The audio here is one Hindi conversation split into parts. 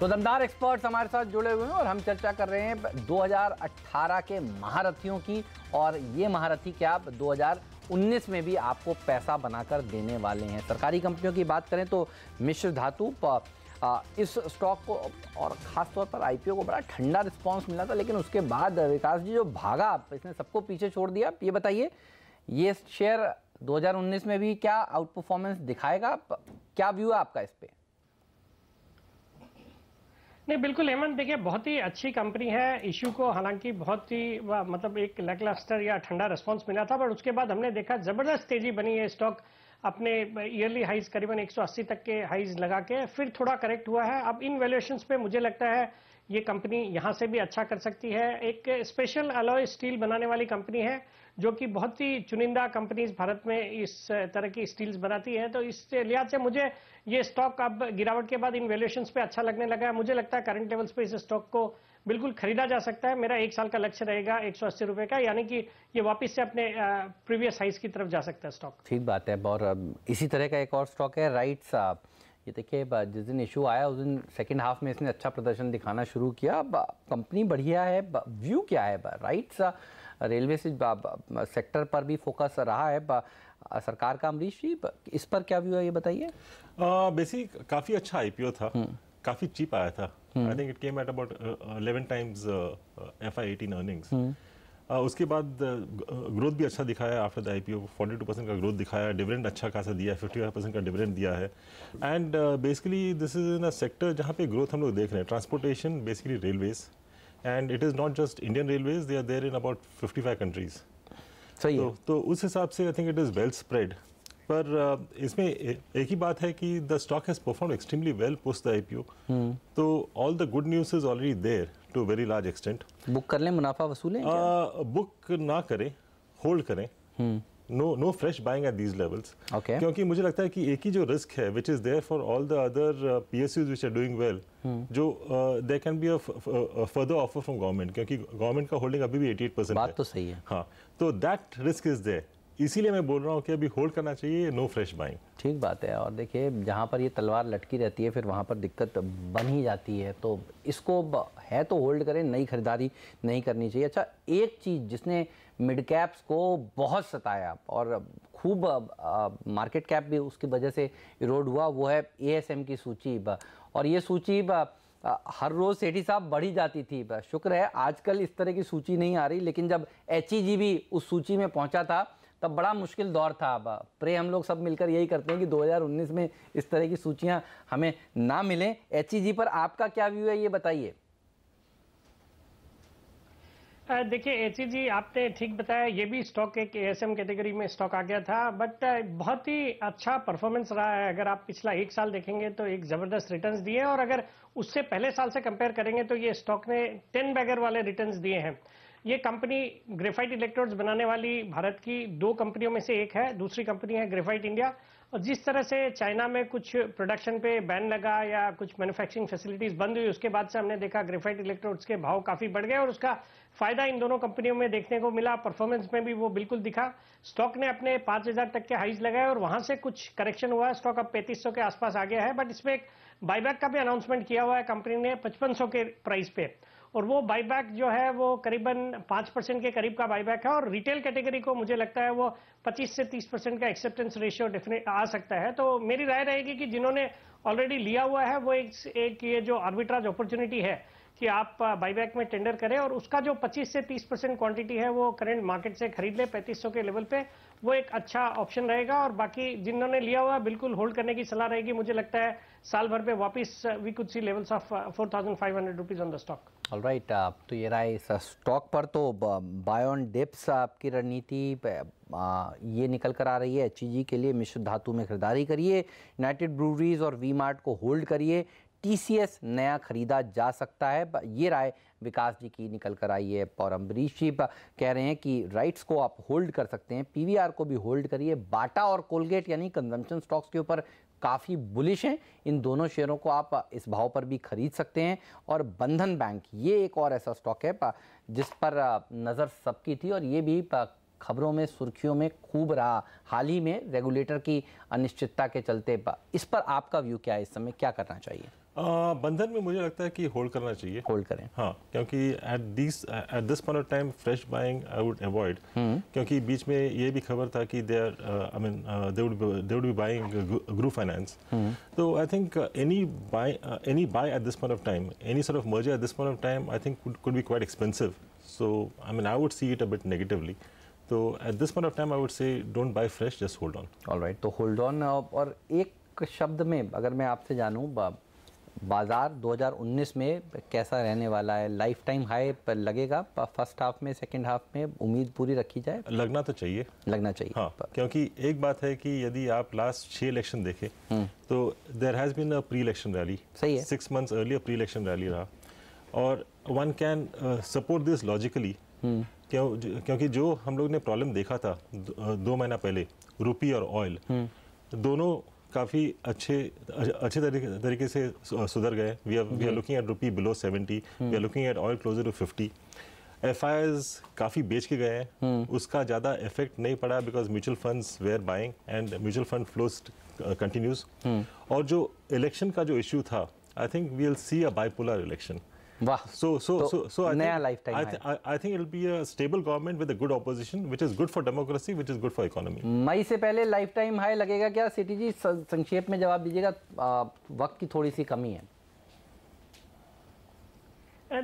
तो दमदार एक्सपर्ट्स हमारे साथ जुड़े हुए हैं और हम चर्चा कर रहे हैं 2018 के महारथियों की। और ये महारथी क्या 2019 में भी आपको पैसा बनाकर देने वाले हैं। सरकारी कंपनियों की बात करें तो मिश्र धातु इस स्टॉक को और ख़ासतौर पर आईपीओ को बड़ा ठंडा रिस्पांस मिला था, लेकिन उसके बाद विकास जी जो भागा इसने सबको पीछे छोड़ दिया। ये बताइए ये शेयर 2019 में भी क्या आउट परफॉर्मेंस दिखाएगा, क्या व्यू है आपका इस पे? नहीं, बिल्कुल हेमंत, देखिए बहुत ही अच्छी कंपनी है। इशू को हालांकि बहुत ही मतलब एक लैकलस्टर या ठंडा रिस्पांस मिला था, पर उसके बाद हमने देखा जबरदस्त तेजी बनी है। स्टॉक अपने ईयरली हाइज करीबन 180 तक के हाइज लगा के फिर थोड़ा करेक्ट हुआ है। अब इन वैल्यूएशंस पे मुझे लगता है ये कंपनी यहां से भी अच्छा कर सकती है। एक स्पेशल अलॉय स्टील बनाने वाली कंपनी है जो कि बहुत ही चुनिंदा कंपनीज भारत में इस तरह की स्टील्स बनाती है। तो इस लिहाज से मुझे ये स्टॉक अब गिरावट के बाद इन वैल्यूएशंस पे अच्छा लगने लगा है। मुझे लगता है करंट लेवल्स पे इस स्टॉक को बिल्कुल खरीदा जा सकता है। मेरा 1 साल का लक्ष्य रहेगा 180 रुपए का, यानी कि ये वापस से अपने प्रीवियस हाइज की तरफ जा सकता है स्टॉक। ठीक बात है। और इसी तरह का एक और स्टॉक है राइट्स। ये देखिए जिस दिन इशू आया उस दिन सेकंड हाफ में इसने अच्छा प्रदर्शन दिखाना शुरू किया। कंपनी बढ़िया है। व्यू क्या है राइट्स? रेलवे से सेक्टर पर भी फोकस रहा है सरकार का। अमरीश जी इस पर क्या व्यू है ये बताइए। बेसिक काफी अच्छा आईपीओ था, काफी चीप आया था। I think it came at about 11 times FY18 earnings. उसके बाद ग्रोथ भी अच्छा दिखाया आफ्टर द आईपीओ। 42% का ग्रोथ दिखाया, डिविडेंड अच्छा खासा दिया है, 55% का डिविडेंड दिया है। And basically this is in a sector जहाँ पे ग्रोथ हम लोग देख रहे हैं, transportation, basically railways, and it is not just Indian railways, they are there in about 55 countries. सही है। तो उस हिसाब से I think it is well spread. पर इसमें एक ही बात है कि the stock has performed extremely well post the IPO. तो all the good news is already there to very large extent. Book कर लें, मुनाफा वसूलें? बुक ना करें, होल्ड करें। No fresh buying at these levels. क्योंकि मुझे लगता है कि एक ही जो रिस्क है which is there for all the other PSUs which are doing well, जो there can be a further offer from government, क्योंकि गवर्नमेंट का होल्डिंग अभी भी 88% बात तो सही है। हाँ, तो दैट रिस्क इज देयर। इसीलिए मैं बोल रहा हूँ कि अभी होल्ड करना चाहिए, नो फ्रेश बाइंग। ठीक बात है। और देखिए जहाँ पर ये तलवार लटकी रहती है फिर वहाँ पर दिक्कत बन ही जाती है। तो इसको है तो होल्ड करें, नई खरीदारी नहीं करनी चाहिए। अच्छा, एक चीज़ जिसने मिड कैप्स को बहुत सताया और खूब मार्केट कैप भी उसकी वजह से इरोड हुआ, वो है ASM की सूची। और ये सूची हर रोज़ सेठी साहब बढ़ी जाती थी। शुक्र है आजकल इस तरह की सूची नहीं आ रही, लेकिन जब HEG भी उस सूची में पहुंचा था तब बड़ा मुश्किल दौर था। प्रे हम लोग सब मिलकर यही करते हैं कि 2019 में इस तरह की सूचियां हमें ना मिलें। HEG पर आपका क्या व्यू है ये बताइए। देखिए HEG आपने ठीक बताया, ये भी स्टॉक एक ASM कैटेगरी में स्टॉक आ गया था, बट बहुत ही अच्छा परफॉर्मेंस रहा है। अगर आप पिछला 1 साल देखेंगे तो एक जबरदस्त रिटर्न्स दिए, और अगर उससे पहले साल से कंपेयर करेंगे तो ये स्टॉक ने 10 बैगर वाले रिटर्न्स दिए हैं। ये कंपनी ग्रेफाइट इलेक्ट्रोड्स बनाने वाली भारत की 2 कंपनियों में से एक है। दूसरी कंपनी है ग्रेफाइट इंडिया। और जिस तरह से चाइना में कुछ प्रोडक्शन पे बैन लगा या कुछ मैन्युफैक्चरिंग फैसिलिटीज बंद हुई, उसके बाद से हमने देखा ग्रेफाइट इलेक्ट्रोड्स के भाव काफी बढ़ गए और उसका फायदा इन दोनों कंपनियों में देखने को मिला। परफॉर्मेंस में भी वो बिल्कुल दिखा। स्टॉक ने अपने 5000 तक के हाइज लगाए और वहां से कुछ करेक्शन हुआ। स्टॉक अब 3500 के आसपास आ गया है, बट इसमें एक बायबैक का भी अनाउंसमेंट किया हुआ है कंपनी ने 5500 के प्राइस पे। और वो बायबैक जो है वो करीबन 5% के करीब का बायबैक है, और रिटेल कैटेगरी को मुझे लगता है वो 25 से 30% का एक्सेप्टेंस रेशियो डेफिनेट आ सकता है। तो मेरी राय रहेगी कि जिन्होंने ऑलरेडी लिया हुआ है वो एक ये जो आर्बिट्राज अपॉर्चुनिटी है कि आप बायबैक में टेंडर करें और उसका जो 25 से 30% क्वांटिटी है वो करंट मार्केट से खरीद ले 3500 के लेवल पे, वो एक अच्छा ऑप्शन रहेगा। और बाकी जिन्होंने लिया हुआ बिल्कुल होल्ड करने की सलाह रहेगी। मुझे लगता है साल भर पे वापस we could see levels of 4500 rupees on the stock. Alright, तो ये रहा इस स्टॉक पर। तो बाय ऑन डिप्स आपकी रणनीति ये निकल कर आ रही है। HEG के लिए मिश्र धातु में खरीदारी करिए, यूनाइटेड ब्रूवरीज और V-Mart को होल्ड करिए, TCS नया खरीदा जा सकता है। ये राय विकास जी की निकल कर आई है। और अम्बरीश जी कह रहे हैं कि राइट्स को आप होल्ड कर सकते हैं, PVR को भी होल्ड करिए। बाटा और कोलगेट यानी कंजम्पशन स्टॉक्स के ऊपर काफ़ी बुलिश हैं। इन दोनों शेयरों को आप इस भाव पर भी खरीद सकते हैं। और बंधन बैंक ये एक और ऐसा स्टॉक है जिस पर नज़र सबकी थी और ये भी खबरों में सुर्खियों में खूब रहा हाल ही में रेगुलेटर की अनिश्चितता के चलते। इस पर आपका व्यू क्या है, इस समय क्या करना चाहिए? बंधन में मुझे लगता है कि होल्ड करना चाहिए। होल्ड करें, हाँ, क्योंकि at this point of time fresh buying I would avoid, क्योंकि बीच में ये भी खबर था कि they would be buying group finance. तो I think any buy at this point of time, any sort of merger at this point of time I think could be quite expensive. So I would see it a bit negatively. So at this point of time I would say don't buy fresh, just hold on. All right, तो होल्ड ऑन। और एक शब्द में अगर मैं आपसे जानूं, बाजार 2019 में कैसा रहने वाला है? लाइफ टाइम हाई पर लगेगा फर्स्ट हाफ में, सेकंड हाफ में उम्मीद पूरी रखी जाए? लगना तो चाहिए, लगना चाहिए। हाँ, क्योंकि एक बात है कि यदि आप लास्ट 6 इलेक्शन देखें तो there has been a pre election rally. सही है, 6 months earlier pre election rally रहा, और one can support this logically, क्योंकि जो हम लोग ने प्रॉब्लम देखा था 2 महीना पहले, रुपी और ऑयल दोनों काफ़ी अच्छे तरीके से सुधर गए। We are looking at rupee below 70, we are looking at oil closer to 50। FIs काफ़ी बेच के गए हैं, उसका ज़्यादा इफेक्ट नहीं पड़ा because mutual funds were buying and mutual fund flows continues. और जो इलेक्शन का जो इशू था, I think we will see a bipolar election. वाह, So नया lifetime I think it will be a stable government with a good opposition, which is good for democracy, which is good for economy. मई से पहले लाइफ टाइम हाई लगेगा क्या? सिटी जी संक्षेप में जवाब दीजिएगा, वक्त की थोड़ी सी कमी है।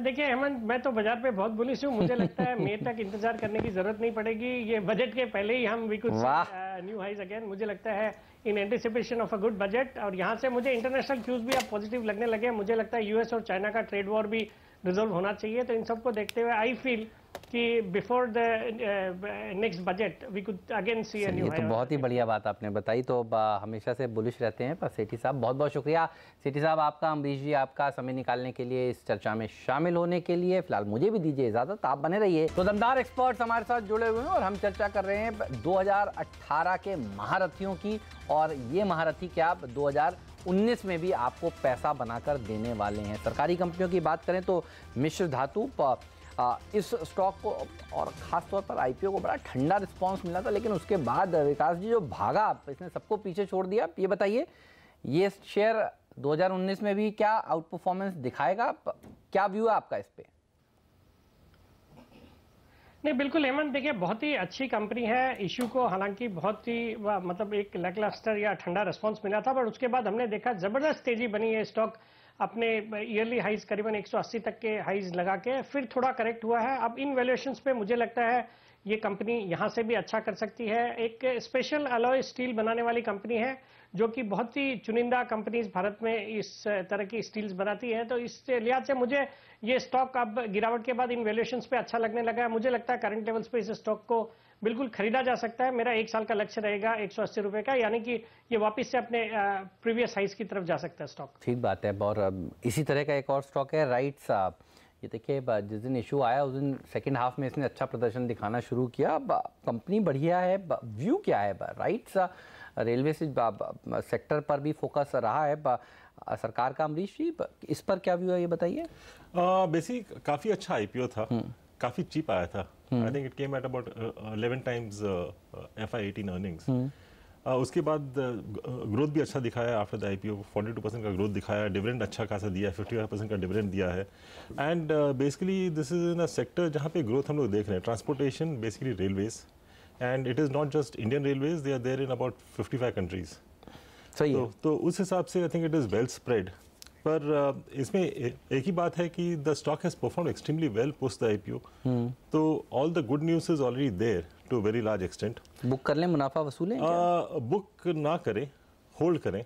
देखिए हेमंत, मैं तो बाजार पे बहुत बुलिश हूँ। मुझे लगता है मई तक इंतजार करने की जरूरत नहीं पड़ेगी। ये बजट के पहले ही हम we could new highs again. मुझे लगता है in anticipation of a good budget. और यहाँ से मुझे इंटरनेशनल क्यूज भी अब पॉजिटिव लगने लगे। मुझे लगता है यूएस और चाइना का ट्रेड वॉर भी रिजोल्व होना चाहिए। तो इन सबको देखते हुए आई फील कि before the next budget we could again see a new high. तो बहुत ही बढ़िया बात आपने बताई। तो हमेशा से बुलिश रहते हैं पर सेठी साहब, बहुत बहुत शुक्रिया सेठी साहब आपका, अमरीश जी आपका, समय निकालने के लिए, इस चर्चा में शामिल होने के लिए। फिलहाल मुझे भी दीजिए इजाजत, आप बने रहिए। तो दमदार एक्सपर्ट्स हमारे साथ जुड़े हुए हैं और हम चर्चा कर रहे हैं 2018 के महारथियों की। और ये महारथी क्या 2019 में भी आपको पैसा बनाकर देने वाले हैं। सरकारी कंपनियों की बात करें तो मिश्र धातु, इस स्टॉक को और ख़ास तौर पर आईपीओ को बड़ा ठंडा रिस्पांस मिला था, लेकिन उसके बाद विकास जी जो भागा, इसने सबको पीछे छोड़ दिया। ये बताइए, ये शेयर 2019 में भी क्या आउट परफॉर्मेंस दिखाएगा? क्या व्यू है आपका इस पे? नहीं, बिल्कुल हेमंत, देखिए बहुत ही अच्छी कंपनी है। इशू को हालांकि बहुत ही मतलब एक लैकलस्टर या ठंडा रिस्पांस मिला था, पर उसके बाद हमने देखा जबरदस्त तेजी बनी है। स्टॉक अपने ईयरली हाइज करीबन 180 तक के हाइज लगा के फिर थोड़ा करेक्ट हुआ है। अब इन वैल्यूएशंस पे मुझे लगता है ये कंपनी यहाँ से भी अच्छा कर सकती है। एक स्पेशल अलॉय स्टील बनाने वाली कंपनी है जो कि बहुत ही चुनिंदा कंपनीज भारत में इस तरह की स्टील्स बनाती है। तो इस लिहाज से मुझे ये स्टॉक अब गिरावट के बाद इन वैल्यूएशंस पे अच्छा लगने लगा है। मुझे लगता है करंट लेवल्स पे इस स्टॉक को बिल्कुल खरीदा जा सकता है। मेरा 1 साल का लक्ष्य रहेगा 180 रुपए का, यानी कि ये वापस से अपने प्रीवियस हाइज की तरफ जा सकता है स्टॉक। ठीक बात है। और इसी तरह का एक और स्टॉक है राइट्स। ये देखिए, जिस दिन इशू आया उस दिन सेकंड हाफ में इसने अच्छा प्रदर्शन दिखाना शुरू किया। कंपनी बढ़िया है। व्यू क्या है राइट्स? रेलवे से सेक्टर पर भी फोकस रहा है सरकार का। अमरीश जी, इस पर क्या व्यू है ये बताइए। बेसिक काफ़ी अच्छा आईपीओ था, काफ़ी चीप आया था। I think it came at about 11 times FY18 earnings. उसके बाद ग्रोथ भी अच्छा दिखाया आफ्टर द आईपीओ, 42% का ग्रोथ दिखाया, डिविडेंड अच्छा खासा दिया है, 55% का डिविडेंड दिया है। And basically this is in a sector जहाँ पे ग्रोथ हम लोग देख रहे हैं, transportation, basically railways, and it is not just Indian railways, they are there in about 55 countries. सही है। तो उस हिसाब से I think it is well spread. पर इसमें एक ही बात है कि the stock has performed extremely well post the IPO. तो all the good news is already there to very large extent. Book कर लें, मुनाफा वसूलें? बुक ना करें, होल्ड करें।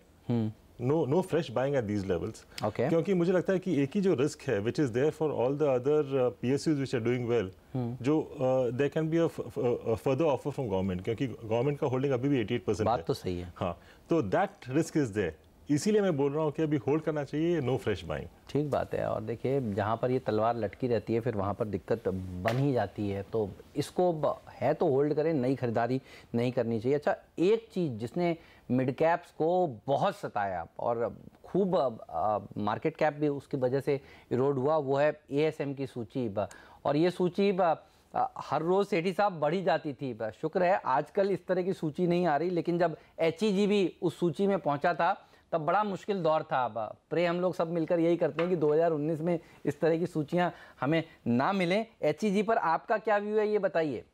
No fresh buying at these levels. क्योंकि मुझे लगता है कि एक ही जो रिस्क है which is there for all the other PSUs which are doing well, जो there can be a further offer from government, क्योंकि गवर्नमेंट का होल्डिंग अभी भी 88% बात तो सही है। हाँ, तो दैट रिस्क इज देयर। इसीलिए मैं बोल रहा हूँ कि अभी होल्ड करना चाहिए, नो फ्रेश बाइंग। ठीक बात है। और देखिए, जहाँ पर ये तलवार लटकी रहती है फिर वहाँ पर दिक्कत बन ही जाती है। तो इसको है तो होल्ड करें, नई खरीदारी नहीं करनी चाहिए। अच्छा, एक चीज़ जिसने मिड कैप्स को बहुत सताया और खूब मार्केट कैप भी उसकी वजह से इरोड हुआ, वो है ASM की सूची। और ये सूची हर रोज़ सेठी साहब बढ़ी जाती थी। शुक्र है आजकल इस तरह की सूची नहीं आ रही, लेकिन जब HEG भी उस सूची में पहुंचा था तब बड़ा मुश्किल दौर था। अब प्रे हम लोग सब मिलकर यही करते हैं कि 2019 में इस तरह की सूचियां हमें ना मिलें। HEG पर आपका क्या व्यू है, ये बताइए।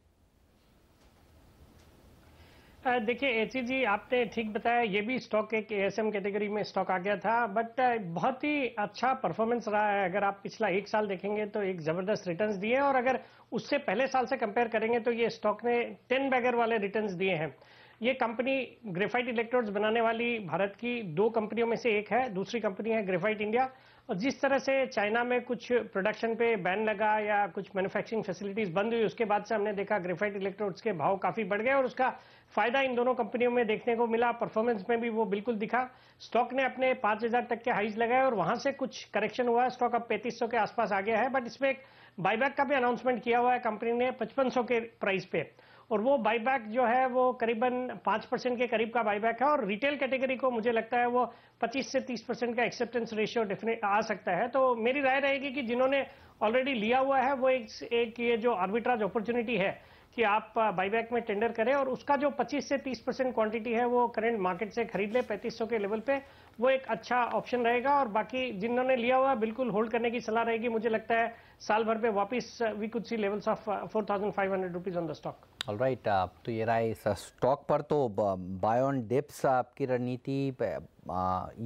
देखिए HEG आपने ठीक बताया, ये भी स्टॉक एक ASM कैटेगरी में स्टॉक आ गया था, बट बहुत ही अच्छा परफॉर्मेंस रहा है। अगर आप पिछला एक साल देखेंगे तो एक जबरदस्त रिटर्न्स दिए, और अगर उससे पहले साल से कंपेयर करेंगे तो ये स्टॉक ने 10 बैगर वाले रिटर्न्स दिए हैं। ये कंपनी ग्रेफाइट इलेक्ट्रोड्स बनाने वाली भारत की 2 कंपनियों में से एक है, दूसरी कंपनी है ग्रेफाइट इंडिया। और जिस तरह से चाइना में कुछ प्रोडक्शन पे बैन लगा या कुछ मैन्युफैक्चरिंग फैसिलिटीज बंद हुई, उसके बाद से हमने देखा ग्रेफाइट इलेक्ट्रोड्स के भाव काफी बढ़ गए, और उसका फायदा इन दोनों कंपनियों में देखने को मिला। परफॉर्मेंस में भी वो बिल्कुल दिखा। स्टॉक ने अपने 5000 तक के हाइज लगाए और वहां से कुछ करेक्शन हुआ है। स्टॉक अब 3500 के आसपास आ गया है, बट इसमें एक बायबैक का भी अनाउंसमेंट किया हुआ है कंपनी ने 5500 के प्राइस पे, और वो बायबैक जो है वो करीबन 5% के करीब का बायबैक है। और रिटेल कैटेगरी को मुझे लगता है वो 25 से 30% का एक्सेप्टेंस रेशियो डेफिनेट आ सकता है। तो मेरी राय रहेगी कि जिन्होंने ऑलरेडी लिया हुआ है वो एक ये जो आर्बिट्राज अपॉर्चुनिटी है कि आप बायबैक में टेंडर करें, और उसका जो 25 से 30% क्वांटिटी है वो करंट मार्केट से खरीद ले 3500 के लेवल पे, वो एक अच्छा ऑप्शन रहेगा। और बाकी जिन्होंने लिया हुआ बिल्कुल होल्ड करने की सलाह रहेगी। मुझे लगता है साल भर पे वापस we could see levels of 4500 rupees on the stock. Alright, तो ये रहा इस स्टॉक पर। तो बाय ऑन डिप्स आपकी रणनीति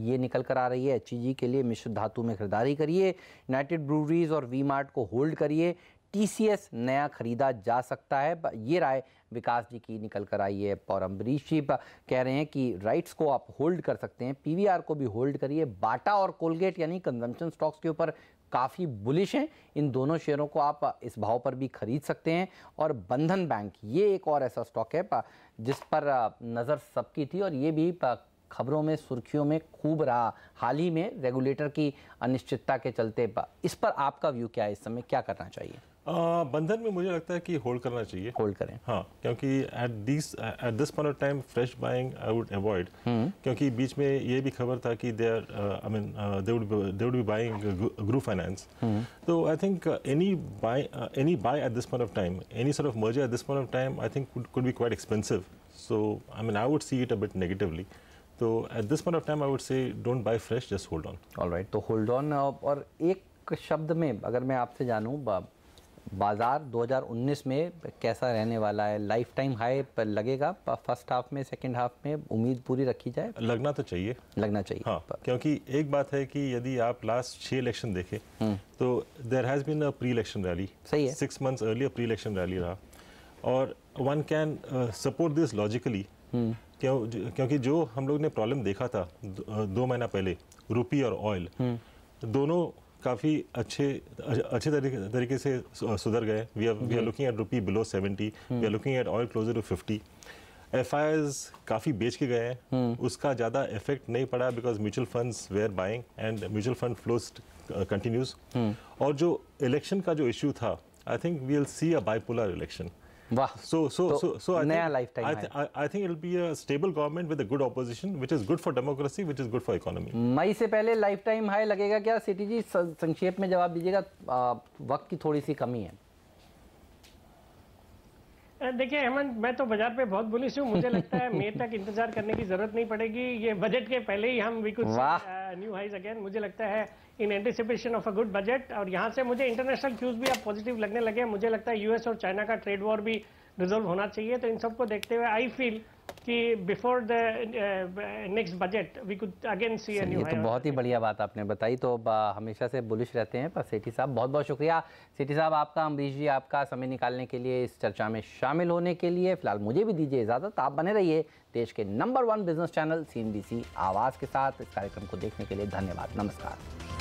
ये निकल कर आ रही है। HEG के लिए मिश्र धातु में खरीदारी करिए, यूनाइटेड ब्रूवरीज और वी मार्ट को होल्ड करिए, TCS नया खरीदा जा सकता है। ये राय विकास जी की निकल कर आई है। और अम्बरीश जी कह रहे हैं कि राइट्स को आप होल्ड कर सकते हैं, PVR को भी होल्ड करिए। बाटा और कोलगेट यानी कंजम्पशन स्टॉक्स के ऊपर काफ़ी बुलिश हैं, इन दोनों शेयरों को आप इस भाव पर भी खरीद सकते हैं। और बंधन बैंक ये एक और ऐसा स्टॉक है जिस पर नज़र सबकी थी, और ये भी खबरों में सुर्खियों में खूब रहा हाल ही में रेगुलेटर की अनिश्चितता के चलते। इस पर आपका व्यू क्या है, इस समय क्या करना चाहिए? बंधन में मुझे लगता है कि होल्ड करना चाहिए। होल्ड करें, हाँ, क्योंकि at this point of time fresh buying I would avoid, क्योंकि बीच में ये भी खबर था कि they would be buying group finance. तो I think any buy at this point of time, any sort of merger at this point of time I think could be quite expensive. So I would see it a bit negatively. So at this point of time I would say don't buy fresh, just hold on. All right, तो होल्ड ऑन। और एक शब्द में अगर मैं आपसे जानूं, बाजार 2019 में कैसा रहने वाला है? लाइफ टाइम हाई पर लगेगा फर्स्ट हाफ में, सेकंड हाफ में उम्मीद पूरी रखी जाए? लगना तो चाहिए, लगना चाहिए। हाँ, क्योंकि एक बात है कि यदि आप लास्ट 6 इलेक्शन देखें तो there has been a pre election rally. सही है, 6 months earlier pre election rally रहा, और one can support this logically. क्योंकि जो हम लोग ने प्रॉब्लम देखा था 2 महीना पहले, रुपी और ऑयल दोनों काफ़ी अच्छे तरीके से सुधर गए। We are looking at rupee below 70, we are looking at oil closer to 50। FIs काफ़ी बेच के गए हैं, उसका ज़्यादा इफेक्ट नहीं पड़ा because mutual funds were buying and mutual fund flows continues. और जो इलेक्शन का जो इशू था, I think we will see a bipolar election. वाह, so नया lifetime I think it will be a stable government with a good opposition, which is good for democracy, which is good for economy. मई से पहले लाइफ टाइम हाई लगेगा क्या? सिटी जी संक्षेप में जवाब दीजिएगा, वक्त की थोड़ी सी कमी है। देखिए हेमंत, मैं तो बाजार पे बहुत बुलिश हूँ। मुझे लगता है मई तक इंतजार करने की जरूरत नहीं पड़ेगी। ये बजट के पहले ही हम we could new highs again. मुझे लगता है in anticipation of a good budget. और यहाँ से मुझे इंटरनेशनल क्यूज भी अब पॉजिटिव लगने लगे। मुझे लगता है US और चाइना का ट्रेड वॉर भी रिजोल्व होना चाहिए। तो इन सबको देखते हुए आई फील कि before the next budget we could again see a new high. तो बहुत ही बढ़िया बात आपने बताई। तो हमेशा से बुलिश रहते हैं पर सेठी साहब, बहुत बहुत शुक्रिया सेठी साहब आपका, अम्बरीश जी आपका, समय निकालने के लिए, इस चर्चा में शामिल होने के लिए। फिलहाल मुझे भी दीजिए इजाज़त। आप बने रहिए देश के नंबर 1 बिजनेस चैनल CNBC आवाज़ के साथ। इस कार्यक्रम को देखने के लिए धन्यवाद। नमस्कार।